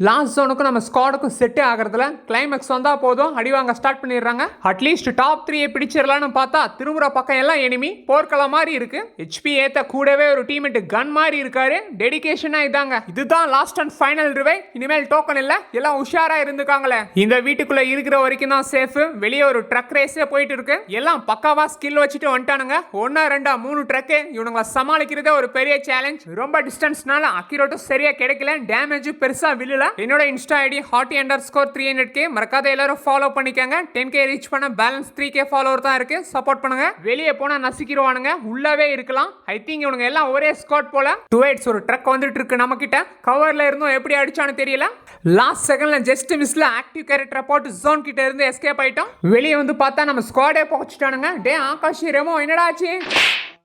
Last ஜோனுக்கும் நம்ம ஸ்குவாடுக்கும் செட்டே ஆகிறதுல climax வந்தால் போதும் அடிவாங்க ஸ்டார்ட் பண்ணிடுறாங்க. அட்லீஸ்ட் டாப் 3 பிடிச்சிடலான்னு பார்த்தா திரும்புற பக்கம் எல்லாம் எனிமி போர்க்களம் மாதிரி இருக்கு. ஹெச்பி ஏத்த கூடவே ஒரு டீமேட் கன் மாதிரி இருக்காரு. டெடிகேஷனா இதாங்க. இதுதான் லாஸ்ட் அண்ட் ஃபைனல் ரிவை. இனிமேல் டோக்கன் இல்ல, எல்லாம் உஷாரா இருந்துக்காங்களே. இந்த வீட்டுக்குள்ள இருக்கிற வரைக்கும் தான் சேஃப். வெளியே ஒரு ட்ரக் ரேஸே போயிட்டு இருக்கு. எல்லாம் பக்காவா ஸ்கில் வச்சுட்டு வந்துட்டானுங்க. 1 2 3 ட்ரக்கு இவனுங்களை சமாளிக்கிறதே ஒரு பெரிய சேலஞ்ச். ரொம்ப டிஸ்டன்ஸ்னால அக்யூரேட்டும் சரியா கிடைக்கல. டேமேஜ் பெருசா விழல. என்னோட இன்ஸ்டா ஐடி hotty_300k மறக்காத எல்லாரும் ஃபாலோ பண்ணிக்கங்க. 10k ரீச் பண்ண பேலன்ஸ் 3k ஃபாலோவர் தான் இருக்கு. சப்போர்ட் பண்ணுங்க. வெளியே போனா நசிக்கிடுவானுங்க, உள்ளவே இருக்கலாம். ஐ திங்க் இவனுங்க எல்லாம் ஒரே ஸ்குவாட் போல. 2 ஒரு ட்ரக் வந்துட்டு இருக்கு நம்ம கிட்ட. கவர்ல இருந்தும் எப்படி அடிச்சான்னு தெரியல. லாஸ்ட் செகண்ட்ல ஜஸ்ட் மிஸ்ல ஆக்டிவ் கேரக்டரை போட்டு ஜோன் கிட்ட இருந்து எஸ்கேப் ஆயிட்டோம். வெளியே வந்து பார்த்தா நம்ம ஸ்குவாடே போச்சுட்டானுங்க. டே ஆகாஷ் ரெமோ என்னடா ஆச்சு?